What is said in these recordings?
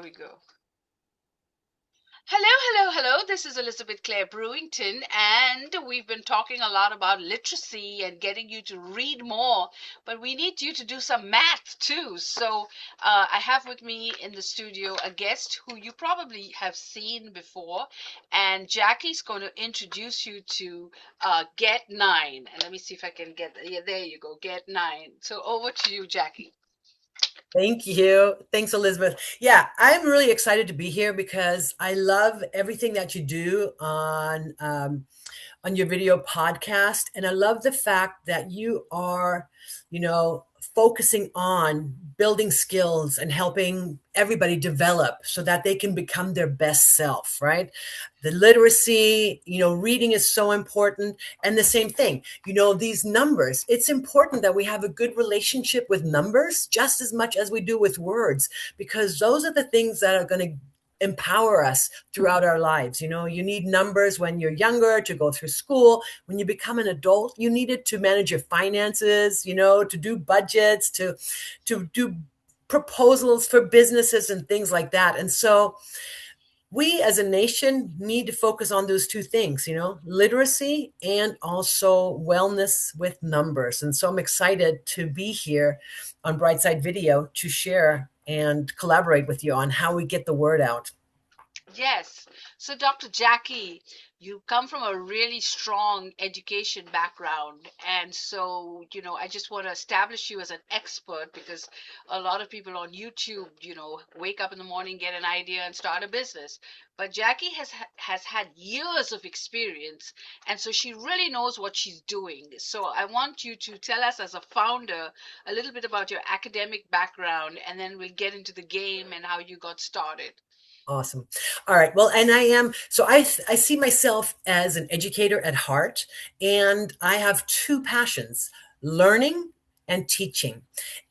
We go. Hello, hello, hello. This is Elizabeth Clare Brewington, and we've been talking a lot about literacy and getting you to read more, but we need you to do some math too. So, I have with me in the studio a guest who you probably have seen before, and Jackie's going to introduce you to Get Nine. And let me see if I can get, yeah, there you go, Get Nine. So, over to you, Jackie. Thank you. Thanks, Elizabeth. Yeah, I'm really excited to be here because I love everything that you do on your video podcast. And I love the fact that you are, you know, focusing on building skills and helping everybody develop so that they can become their best self, right? The literacy, reading is so important. And the same thing, these numbers, it's important that we have a good relationship with numbers just as much as we do with words, because those are the things that are going to empower us throughout our lives. You need numbers when you're younger to go through school. When you become an adult, you need it to manage your finances, to do budgets, to do proposals for businesses and things like that. And so we as a nation need to focus on those two things, literacy and also wellness with numbers. And so I'm excited to be here on Brightside Video to share and collaborate with you on how we get the word out. Yes. So, Dr. Jackie, you come from a really strong education background. And so, I just want to establish you as an expert because a lot of people on YouTube, wake up in the morning, get an idea, and start a business. But Jackie has had years of experience. And so she really knows what she's doing. So, I want you to tell us, as a founder, a little bit about your academic background, and then we'll get into the game and how you got started. Awesome. All right. Well, and I see myself as an educator at heart, and I have two passions: learning and teaching.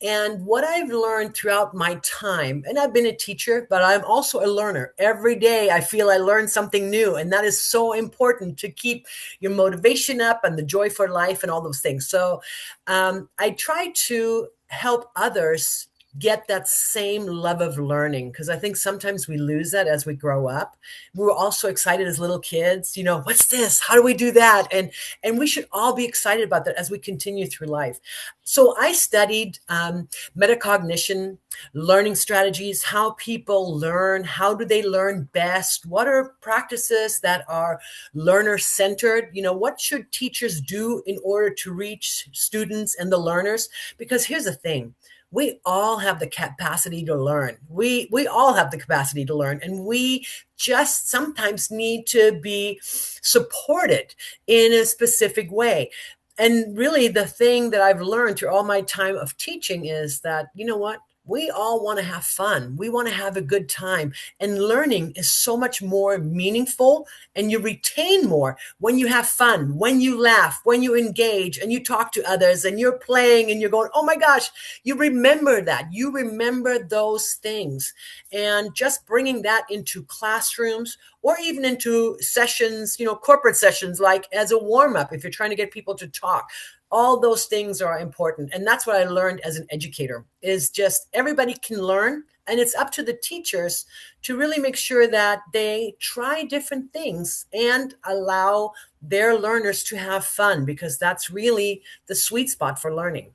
And what I've learned throughout my time, and I've been a teacher, but I'm also a learner. Every day I feel I learn something new, and that is so important to keep your motivation up and the joy for life and all those things. So I try to help others get that same love of learning, because I think sometimes we lose that as we grow up. We were also excited as little kids, what's this? How do we do that? And we should all be excited about that as we continue through life. So I studied metacognition, learning strategies, how people learn, how do they learn best, what are practices that are learner centered, what should teachers do in order to reach students and the learners? Because here's the thing, we all have the capacity to learn. We all have the capacity to learn, and we just sometimes need to be supported in a specific way. And really, the thing that I've learned through all my time of teaching is that, what? We all want to have fun. We want to have a good time. And learning is so much more meaningful, and you retain more when you have fun, when you laugh, when you engage and you talk to others and you're playing and you're going, oh my gosh, you remember that. You remember those things. And just bringing that into classrooms or even into sessions, corporate sessions, like as a warm up, if you're trying to get people to talk, all those things are important. And that's what I learned as an educator, is just everybody can learn, and it's up to the teachers to really make sure that they try different things and allow their learners to have fun, because that's really the sweet spot for learning.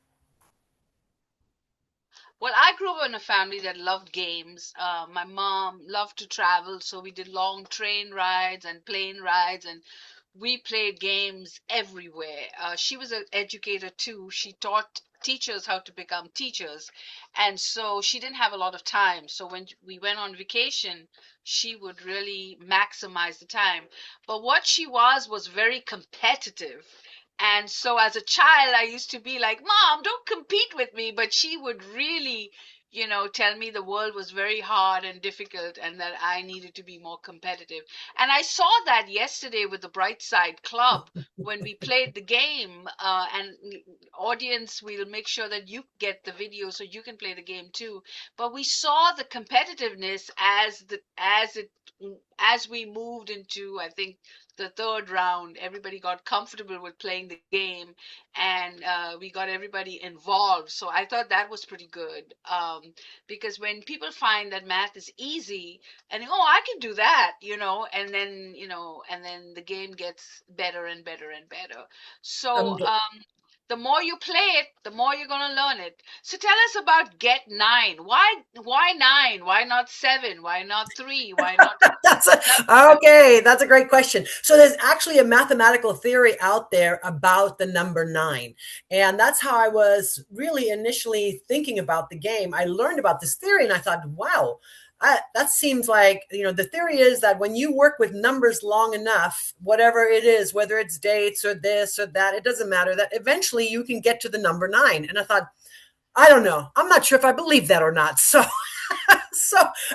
Well, I grew up in a family that loved games. My mom loved to travel, so we did long train rides and plane rides, and we played games everywhere. She was an educator too. She taught teachers how to become teachers, and so she didn't have a lot of time. So when we went on vacation, she would really maximize the time. But what she was very competitive. And so as a child, I used to be like, Mom, don't compete with me. But she would really, tell me the world was very hard and difficult and that I needed to be more competitive. And I saw that yesterday with the Brightside Club when we played the game. And audience, we'll make sure that you get the video so you can play the game too. But we saw the competitiveness as it as we moved into, I think, the third round, everybody got comfortable with playing the game, and we got everybody involved. So I thought that was pretty good, because when people find that math is easy and they, oh, I can do that, and then the game gets better and better and better. I'm So the more you play it, the more you're gonna learn it. So tell us about Get Nine. Why nine? Why not seven? Why not three? Why not? That's Seven? okay. That's a great question. So there's actually a mathematical theory out there about the number nine, and that's how I was really initially thinking about the game. I learned about this theory, and I thought, wow. That seems like, the theory is that when you work with numbers long enough, whatever it is, whether it's dates or this or that, it doesn't matter, that eventually you can get to the number nine. And I thought, I don't know. I'm not sure if I believe that or not. So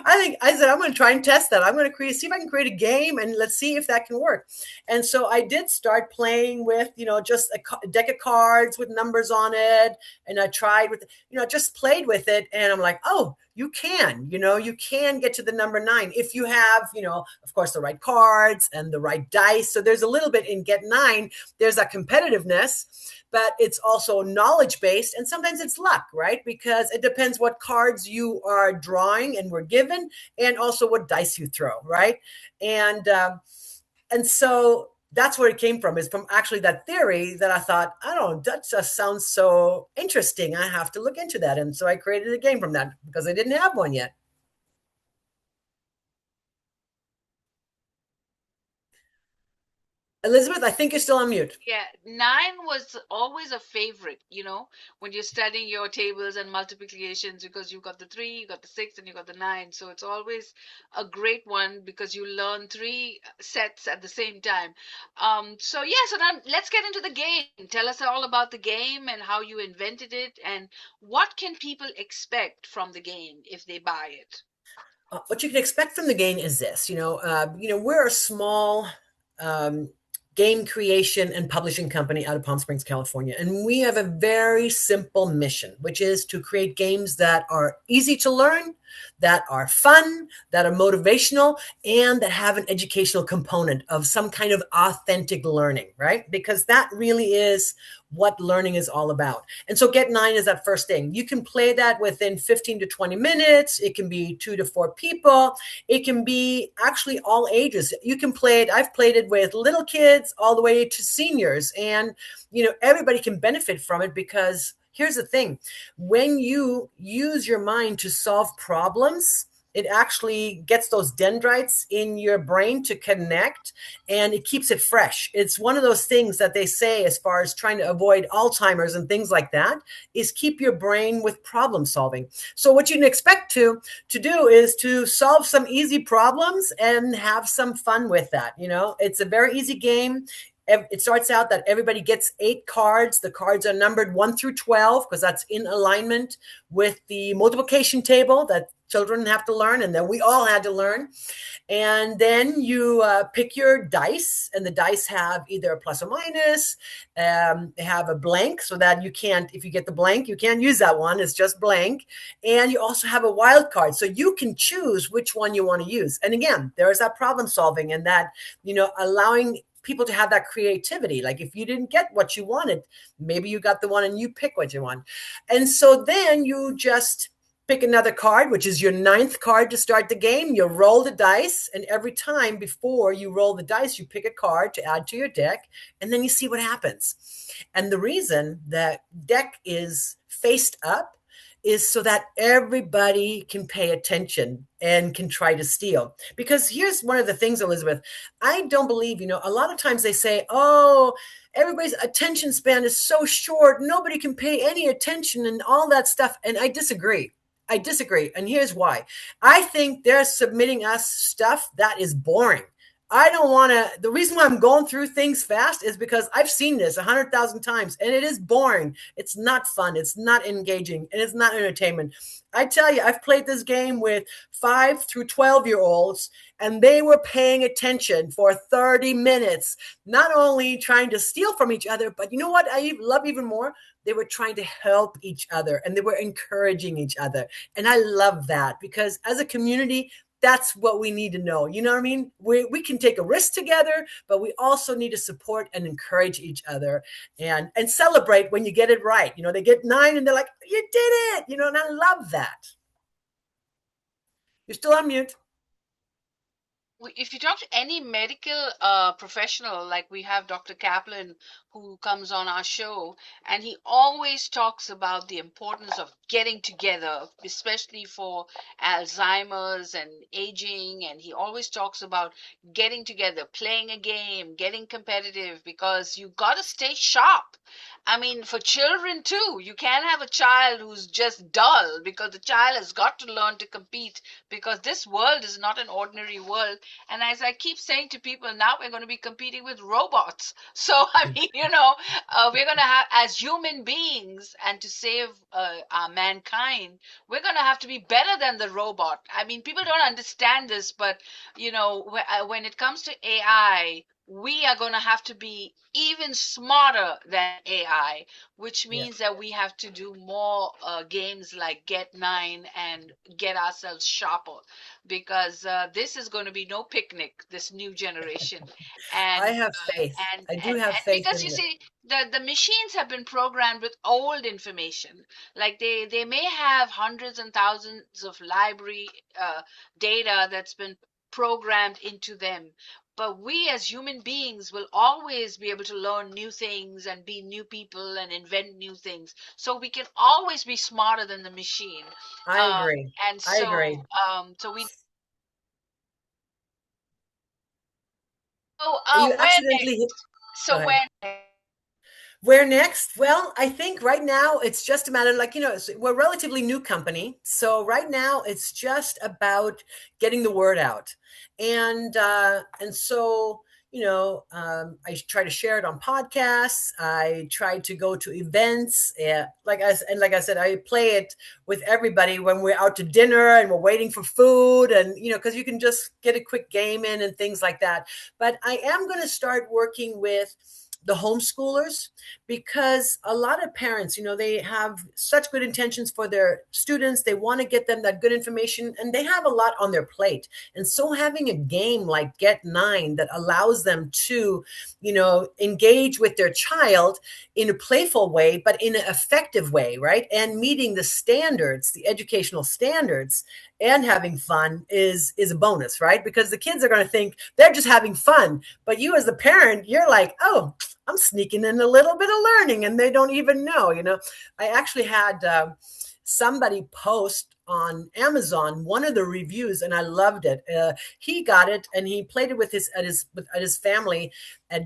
I said, I'm going to try and test that. I'm going to see if I can create a game and let's see if that can work. And so I did start playing with, just a deck of cards with numbers on it. And I tried with, just played with it. And I'm like, oh, you can get to the number nine if you have, of course, the right cards and the right dice. So there's a little bit in Get Nine. There's that competitiveness, but it's also knowledge based, and sometimes it's luck, right? Because it depends what cards you are drawing and were given, and also what dice you throw, right? And um, and so that's where it came from, is from actually that theory that I thought, I don't know, that just sounds so interesting, I have to look into that. And so I created a game from that because I didn't have one yet. Elizabeth, I think you're still on mute. Yeah, nine was always a favorite, when you're studying your tables and multiplications, because you got the three, you got the six, and you got the nine. So it's always a great one because you learn three sets at the same time. So yeah, so now let's get into the game. Tell us all about the game and how you invented it, and what can people expect from the game if they buy it. What you can expect from the game is this. We're a small um, game creation and publishing company out of Palm Springs, California, and we have a very simple mission, which is to create games that are easy to learn, that are fun, that are motivational, and that have an educational component of some kind of authentic learning, right? Because that really is what learning is all about. And so Get Nine is that first thing. You can play that within 15 to 20 minutes. It can be 2 to 4 people. It can be actually all ages. You can play it. I've played it with little kids all the way to seniors. And, everybody can benefit from it because here's the thing. When you use your mind to solve problems, it actually gets those dendrites in your brain to connect, and it keeps it fresh. It's one of those things that they say, as far as trying to avoid Alzheimer's and things like that, is keep your brain with problem solving. So what you can expect to do is to solve some easy problems and have some fun with that. It's a very easy game. It starts out that everybody gets 8 cards. The cards are numbered 1 through 12 because that's in alignment with the multiplication table that children have to learn and that we all had to learn. And then you pick your dice, and the dice have either a plus or minus. They have a blank so that you can't, if you get the blank, you can't use that one. It's just blank. And you also have a wild card. So you can choose which one you want to use. And again, there's that problem solving and that, allowing people to have that creativity. Like if you didn't get what you wanted, maybe you got the one and you pick what you want. And so then you just pick another card, which is your ninth card to start the game. You roll the dice, and every time before you roll the dice, you pick a card to add to your deck, and then you see what happens. And the reason that deck is faced up is so that everybody can pay attention and can try to steal. Because here's one of the things, Elizabeth, I don't believe, a lot of times they say, oh, everybody's attention span is so short, nobody can pay any attention and all that stuff. And I disagree. I disagree. And here's why. I think they're submitting us stuff that is boring. I don't want to. The reason why I'm going through things fast is because I've seen this 100,000 times and it is boring. It's not fun. It's not engaging and it's not entertainment. I tell you, I've played this game with 5 through 12-year-olds and they were paying attention for 30 minutes, not only trying to steal from each other, but you know what I love even more? They were trying to help each other and they were encouraging each other. And I love that because as a community, that's what we need to know. You know what I mean? We can take a risk together, but we also need to support and encourage each other and celebrate when you get it right. You know, they get 9 and they're like, you did it, you know, and I love that. You're still on mute. If you talk to any medical professional, like we have Dr. Kaplan who comes on our show, and he always talks about the importance of getting together, especially for Alzheimer's and aging. And he always talks about getting together, playing a game, getting competitive, because you got to stay sharp. I mean, for children too, you can't have a child who's just dull, because the child has got to learn to compete, because this world is not an ordinary world. And as I keep saying to people, now we're going to be competing with robots. So, I mean, we're going to have, as human beings, and to save our mankind, we're going to have to be better than the robot. I mean, people don't understand this, but, when it comes to AI, we are going to have to be even smarter than AI, which Yeah, means that we have to do more games like Get Nine and get ourselves sharper, because this is going to be no picnic, this new generation. I and have faith. I do have and faith because in you it. see, the machines have been programmed with old information. Like they may have hundreds and thousands of library data that's been programmed into them, but we as human beings will always be able to learn new things and be new people and invent new things, so we can always be smarter than the machine. I um, agree. and I so agree. so we so You where accidentally hit. next? Go So ahead. where Where next? Well, I think right now it's just a matter, like, we're a relatively new company. So right now it's just about getting the word out. And so, I try to share it on podcasts. I try to go to events. Like I said, I play it with everybody when we're out to dinner and we're waiting for food, and because you can just get a quick game in and things like that. But I am going to start working with the homeschoolers, because a lot of parents, they have such good intentions for their students. They want to get them that good information, and they have a lot on their plate. And so having a game like Get Nine that allows them to, engage with their child in a playful way, but in an effective way, right? And meeting the standards, the educational standards, and having fun is a bonus, right? Because the kids are going to think they're just having fun, but you as the parent, you're like, oh, I'm sneaking in a little bit of learning, and they don't even know. I actually had somebody post on Amazon one of the reviews, and I loved it. He got it and he played it with his family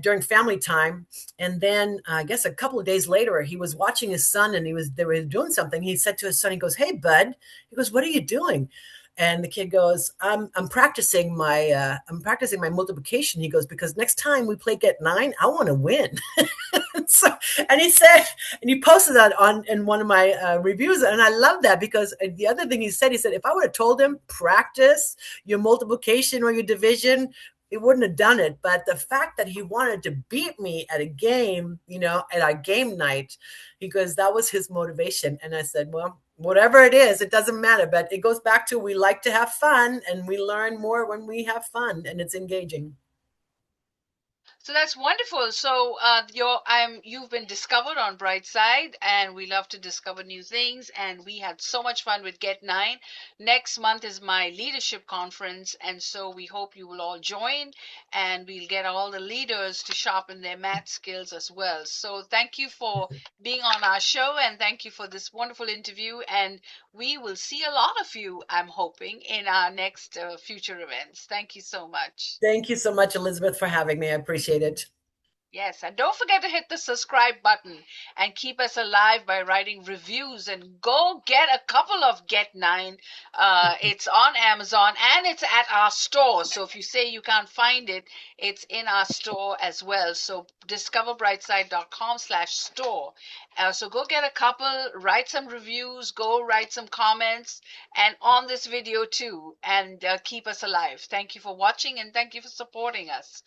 during family time, and then I guess a couple of days later, he was watching his son, and they were doing something. He said to his son, he goes, "Hey, bud," he goes, "What are you doing?" And the kid goes, I'm practicing my multiplication." He goes, "Because next time we play Get Nine, I want to win." So, and he said, and he posted that on in one of my reviews, and I love that, because the other thing he said, if I would have told him practice your multiplication or your division, he wouldn't have done it. But the fact that he wanted to beat me at a game, at our game night, because that was his motivation. And I said, well, whatever it is, it doesn't matter. But it goes back to, we like to have fun, and we learn more when we have fun and it's engaging. So that's wonderful. So you've been discovered on Brightside, and we love to discover new things. And we had so much fun with Get Nine. Next month is my leadership conference, and so we hope you will all join, and we'll get all the leaders to sharpen their math skills as well. So thank you for being on our show, and thank you for this wonderful interview. And we will see a lot of you, I'm hoping, in our next future events. Thank you so much. Thank you so much, Elizabeth, for having me. I appreciate it. Yes, and don't forget to hit the subscribe button and keep us alive by writing reviews, and go get a couple of Get Nine. It's on Amazon and it's at our store. So if you say you can't find it, it's in our store as well. So discoverbrightside.com/store. So go get a couple, write some reviews, go write some comments, and on this video too, and keep us alive. Thank you for watching, and thank you for supporting us.